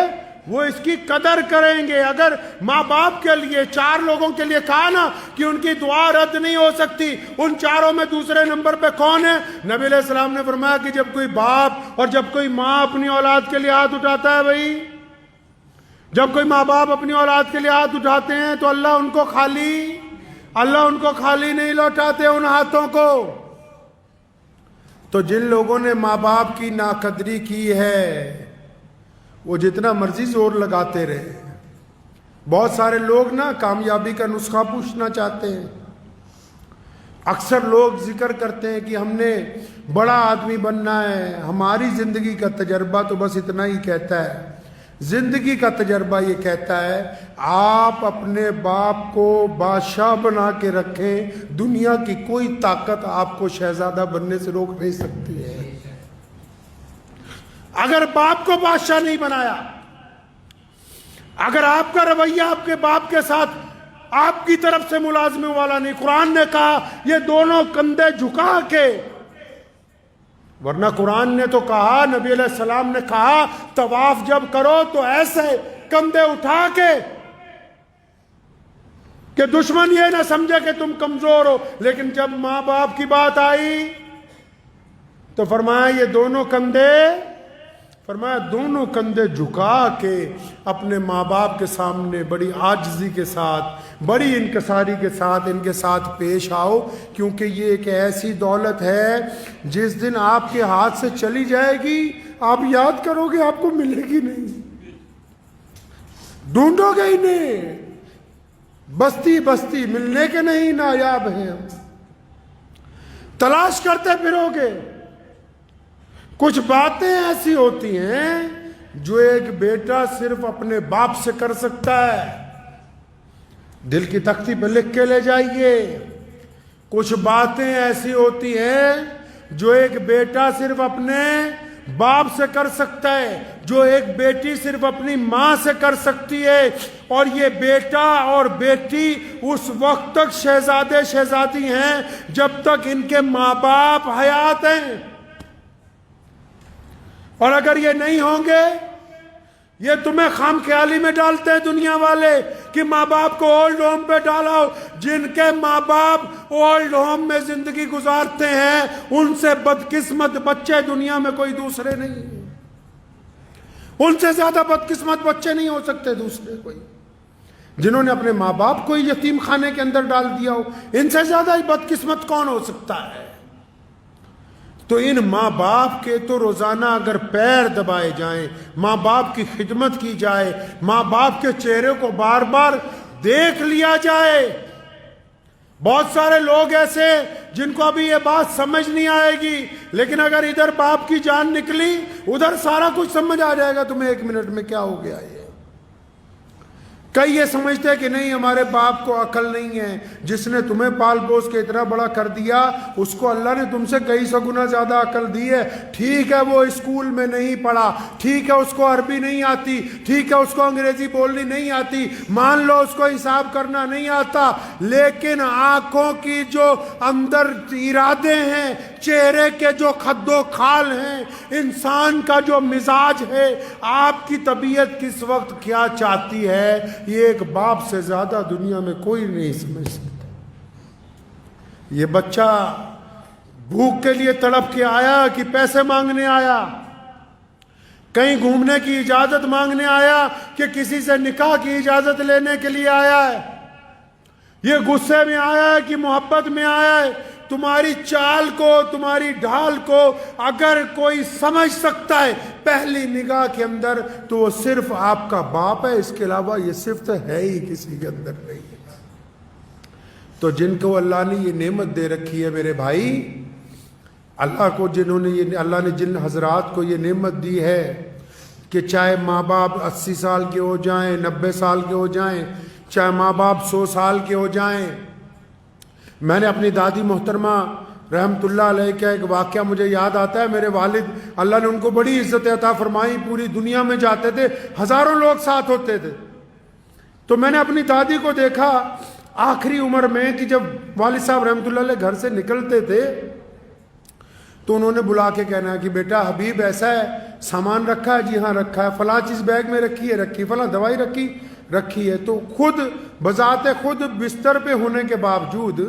وہ اس کی قدر کریں گے۔ اگر ماں باپ کے لیے، 4 لوگوں کے لیے کہا نا کہ ان کی دعا رد نہیں ہو سکتی، ان 4 میں دوسرے نمبر پہ کون ہے؟ نبی علیہ السلام نے فرمایا کہ جب کوئی باپ اور جب کوئی ماں اپنی اولاد کے لیے ہاتھ اٹھاتا ہے، بھائی جب کوئی ماں باپ اپنی اولاد کے لیے ہاتھ اٹھاتے ہیں تو اللہ ان کو خالی نہیں لوٹاتے ان ہاتھوں کو۔ تو جن لوگوں نے ماں باپ کی ناقدری کی ہے وہ جتنا مرضی زور لگاتے رہے۔ بہت سارے لوگ نا کامیابی کا نسخہ پوچھنا چاہتے ہیں۔ اکثر لوگ ذکر کرتے ہیں کہ ہم نے بڑا آدمی بننا ہے، ہماری زندگی کا تجربہ تو بس اتنا ہی کہتا ہے۔ زندگی کا تجربہ یہ کہتا ہے آپ اپنے باپ کو بادشاہ بنا کے رکھیں، دنیا کی کوئی طاقت آپ کو شہزادہ بننے سے روک نہیں سکتی ہے۔ اگر باپ کو بادشاہ نہیں بنایا، اگر آپ کا رویہ آپ کے باپ کے ساتھ آپ کی طرف سے ملازمے والا نہیں، قرآن نے کہا یہ دونوں کندھے جھکا کے، ورنہ قرآن نے تو کہا، نبی علیہ السلام نے کہا طواف جب کرو تو ایسے کندھے اٹھا کے کہ دشمن یہ نہ سمجھے کہ تم کمزور ہو۔ لیکن جب ماں باپ کی بات آئی تو فرمایا یہ دونوں کندھے جھکا کے اپنے ماں باپ کے سامنے بڑی عاجزی کے ساتھ، بڑی انکساری کے ساتھ ان کے ساتھ پیش آؤ، کیونکہ یہ ایک ایسی دولت ہے جس دن آپ کے ہاتھ سے چلی جائے گی آپ یاد کرو گے آپ کو ملے گی نہیں، ڈھونڈو گے ہی نہیں، بستی بستی ملنے کے نہیں نایاب ہیں، تلاش کرتے پھرو گے۔ کچھ باتیں ایسی ہوتی ہیں جو ایک بیٹا صرف اپنے باپ سے کر سکتا ہے، دل کی تختی پہ لکھ کے لے جائیے۔ کچھ باتیں ایسی ہوتی ہیں جو ایک بیٹا صرف اپنے باپ سے کر سکتا ہے، جو ایک بیٹی صرف اپنی ماں سے کر سکتی ہے، اور یہ بیٹا اور بیٹی اس وقت تک شہزادے شہزادی ہیں جب تک ان کے ماں باپ حیات ہیں، اور اگر یہ نہیں ہوں گے، یہ تمہیں خام خیالی میں ڈالتے ہیں دنیا والے کہ ماں باپ کو اولڈ ہوم پہ ڈالو۔ جن کے ماں باپ اولڈ ہوم میں زندگی گزارتے ہیں ان سے بدقسمت بچے دنیا میں کوئی دوسرے نہیں، ان سے زیادہ بدقسمت بچے نہیں ہو سکتے دوسرے کوئی، جنہوں نے اپنے ماں باپ کو یتیم خانے کے اندر ڈال دیا ہو، ان سے زیادہ بدقسمت کون ہو سکتا ہے؟ تو ان ماں باپ کے تو روزانہ اگر پیر دبائے جائیں، ماں باپ کی خدمت کی جائے، ماں باپ کے چہرے کو بار بار دیکھ لیا جائے۔ بہت سارے لوگ ایسے جن کو ابھی یہ بات سمجھ نہیں آئے گی، لیکن اگر ادھر باپ کی جان نکلی ادھر سارا کچھ سمجھ آ جائے گا تمہیں 1 منٹ میں کیا ہو گیا یہ۔ کئی یہ سمجھتے ہیں کہ نہیں ہمارے باپ کو عقل نہیں ہے، جس نے تمہیں پال پوس کے اتنا بڑا کر دیا اس کو اللہ نے تم سے کئی سو گنا زیادہ عقل دی ہے۔ ٹھیک ہے وہ اسکول میں نہیں پڑھا، ٹھیک ہے اس کو عربی نہیں آتی، ٹھیک ہے اس کو انگریزی بولنی نہیں آتی، مان لو اس کو حساب کرنا نہیں آتا، لیکن آنکھوں کی جو اندر ارادے ہیں، چہرے کے جو خد و خال ہیں، انسان کا جو مزاج ہے، آپ کی طبیعت کس وقت کیا چاہتی ہے، یہ ایک باپ سے زیادہ دنیا میں کوئی نہیں سمجھ سکتا۔ یہ بچہ بھوک کے لیے تڑپ کے آیا کہ پیسے مانگنے آیا، کہیں گھومنے کی اجازت مانگنے آیا کہ کسی سے نکاح کی اجازت لینے کے لیے آیا ہے؟ یہ غصے میں آیا ہے کہ محبت میں آیا ہے؟ تمہاری چال کو، تمہاری ڈھال کو اگر کوئی سمجھ سکتا ہے پہلی نگاہ کے اندر تو وہ صرف آپ کا باپ ہے، اس کے علاوہ یہ صفت ہے ہی کسی کے اندر نہیں ہے۔ تو جن کو اللہ نے یہ نعمت دے رکھی ہے میرے بھائی، اللہ نے جن حضرات کو یہ نعمت دی ہے کہ چاہے ماں باپ 80 سال کے ہو جائیں، 90 سال کے ہو جائیں، چاہے ماں باپ 100 سال کے ہو جائیں۔ میں نے اپنی دادی محترمہ رحمت اللہ علیہ کا ایک واقعہ مجھے یاد آتا ہے۔ میرے والد، اللہ نے ان کو بڑی عزت عطا فرمائی، پوری دنیا میں جاتے تھے، ہزاروں لوگ ساتھ ہوتے تھے۔ تو میں نے اپنی دادی کو دیکھا آخری عمر میں کہ جب والد صاحب رحمت اللہ علیہ گھر سے نکلتے تھے تو انہوں نے بلا کے کہنا ہے کہ بیٹا حبیب ایسا ہے، سامان رکھا ہے؟ جی ہاں رکھا ہے۔ فلاں چیز بیگ میں رکھی ہے؟ فلاں دوائی رکھی ہے۔ تو خود بذات خود بستر پہ ہونے کے باوجود،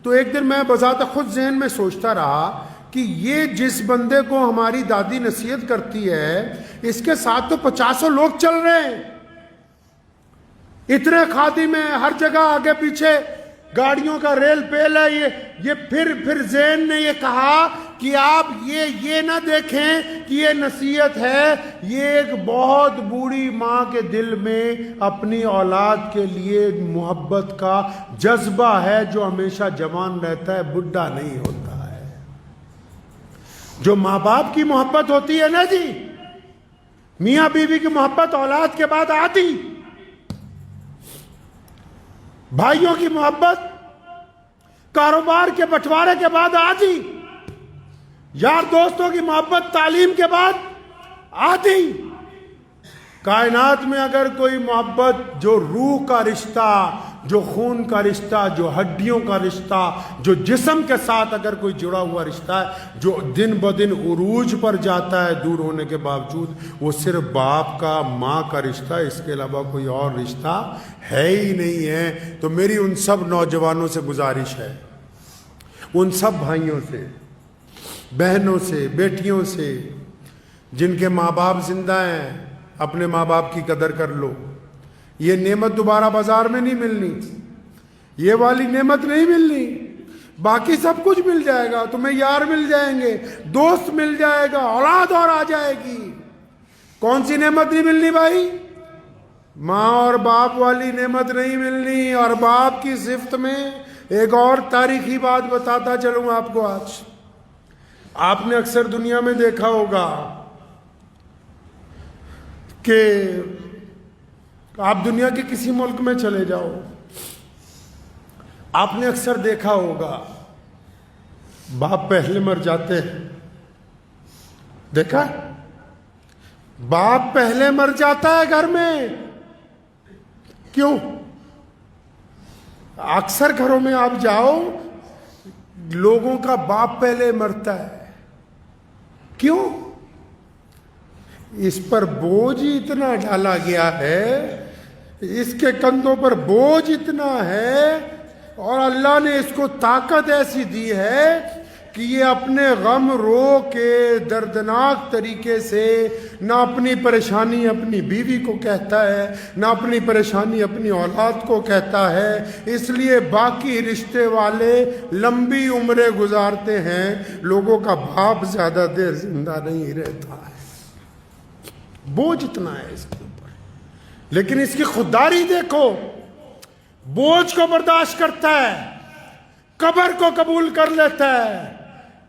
تو ایک دن میں بذات خود ذہن میں سوچتا رہا کہ یہ جس بندے کو ہماری دادی نصیحت کرتی ہے، اس کے ساتھ تو 50 لوگ چل رہے ہیں، اتنے خادم میں ہر جگہ آگے پیچھے گاڑیوں کا ریل پیل ہے۔ یہ پھر ذہن نے یہ کہا کہ آپ یہ نہ دیکھیں کہ یہ نصیحت ہے، یہ ایک بہت بوڑھی ماں کے دل میں اپنی اولاد کے لیے محبت کا جذبہ ہے جو ہمیشہ جوان رہتا ہے، بڈھا نہیں ہوتا ہے۔ جو ماں باپ کی محبت ہوتی ہے نا جی، میاں بیوی کی محبت اولاد کے بعد آتی، بھائیوں کی محبت کاروبار کے بٹوارے کے بعد آتی، یار دوستوں کی محبت تعلیم کے بعد آتی۔ کائنات میں اگر کوئی محبت جو روح کا رشتہ، جو خون کا رشتہ، جو ہڈیوں کا رشتہ، جو جسم کے ساتھ اگر کوئی جڑا ہوا رشتہ ہے جو دن بدن عروج پر جاتا ہے دور ہونے کے باوجود، وہ صرف باپ کا، ماں کا رشتہ، اس کے علاوہ کوئی اور رشتہ ہے ہی نہیں ہے۔ تو میری ان سب نوجوانوں سے گزارش ہے، ان سب بھائیوں سے، بہنوں سے، بیٹیوں سے جن کے ماں باپ زندہ ہیں، اپنے ماں باپ کی قدر کر لو۔ یہ نعمت دوبارہ بازار میں نہیں ملنی، یہ والی نعمت نہیں ملنی، باقی سب کچھ مل جائے گا، تمہیں یار مل جائیں گے، دوست مل جائے گا، اولاد اور آ جائے گی۔ کون سی نعمت نہیں ملنی بھائی؟ ماں اور باپ والی نعمت نہیں ملنی۔ اور باپ کی صفت میں ایک اور تاریخی بات بتاتا چلوں آپ کو۔ آج آپ نے اکثر دنیا میں دیکھا ہوگا کہ آپ دنیا کے کسی ملک میں چلے جاؤ، آپ نے اکثر دیکھا ہوگا باپ پہلے مر جاتے ہیں۔ دیکھا؟ باپ پہلے مر جاتا ہے گھر میں۔ کیوں؟ اکثر گھروں میں آپ جاؤ، لوگوں کا باپ پہلے مرتا ہے۔ کیوں؟ اس پر بوجھ اتنا ڈالا گیا ہے، اس کے کندھوں پر بوجھ اتنا ہے، اور اللہ نے اس کو طاقت ایسی دی ہے کہ یہ اپنے غم رو کے دردناک طریقے سے نہ اپنی پریشانی اپنی بیوی کو کہتا ہے، نہ اپنی پریشانی اپنی اولاد کو کہتا ہے۔ اس لیے باقی رشتے والے لمبی عمریں گزارتے ہیں، لوگوں کا باپ زیادہ دیر زندہ نہیں رہتا ہے۔ بوجھ اتنا ہے اس کے اوپر، لیکن اس کی خودداری دیکھو، بوجھ کو برداشت کرتا ہے، قبر کو قبول کر لیتا ہے۔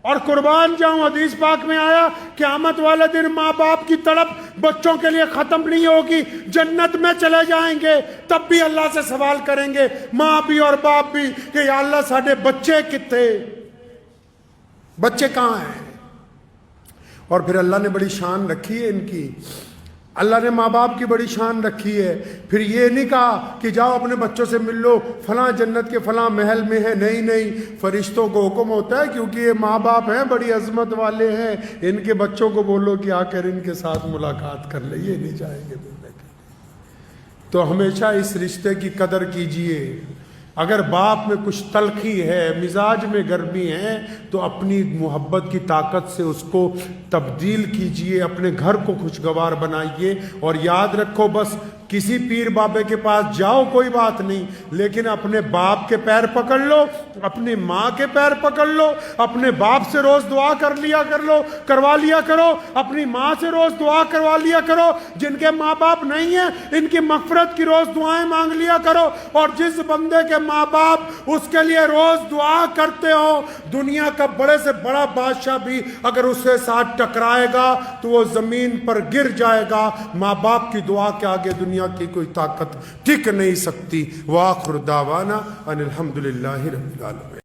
اور قربان جاؤں، حدیث پاک میں آیا قیامت والے دن ماں باپ کی تڑپ بچوں کے لیے ختم نہیں ہوگی، جنت میں چلے جائیں گے تب بھی اللہ سے سوال کریں گے، ماں بھی اور باپ بھی، کہ یا اللہ ساڈے بچے کتنے، بچے کہاں ہیں؟ اور پھر اللہ نے بڑی شان رکھی ہے ان کی، اللہ نے ماں باپ کی بڑی شان رکھی ہے۔ پھر یہ نہیں کہا کہ جاؤ اپنے بچوں سے مل لو، فلاں جنت کے فلاں محل میں ہے، نہیں، فرشتوں کو حکم ہوتا ہے کیونکہ یہ ماں باپ ہیں، بڑی عظمت والے ہیں، ان کے بچوں کو بولو کہ آ کر ان کے ساتھ ملاقات کر لے، یہ نہیں چاہیں گے ملنے کے لیے۔ تو ہمیشہ اس رشتے کی قدر کیجئے۔ اگر باپ میں کچھ تلخی ہے، مزاج میں گرمی ہے، تو اپنی محبت کی طاقت سے اس کو تبدیل کیجئے، اپنے گھر کو خوشگوار بنائیے۔ اور یاد رکھو، بس کسی پیر بابے کے پاس جاؤ کوئی بات نہیں، لیکن اپنے باپ کے پیر پکڑ لو، اپنی ماں کے پیر پکڑ لو، اپنے باپ سے روز دعا کروا لیا کرو، اپنی ماں سے روز دعا کروا لیا کرو، جن کے ماں باپ نہیں ہیں ان کی مغفرت کی روز دعائیں مانگ لیا کرو، اور جس بندے کے ماں باپ اس کے لیے روز دعا کرتے ہو، دنیا کا بڑے سے بڑا بادشاہ بھی اگر اس کے ساتھ ٹکرائے گا تو وہ زمین پر گر جائے گا۔ ماں باپ کی دعا کے آگے دنیا کی کوئی طاقت ٹک نہیں سکتی۔ وآخر دعوانا ان الحمدللہ رب العالمین۔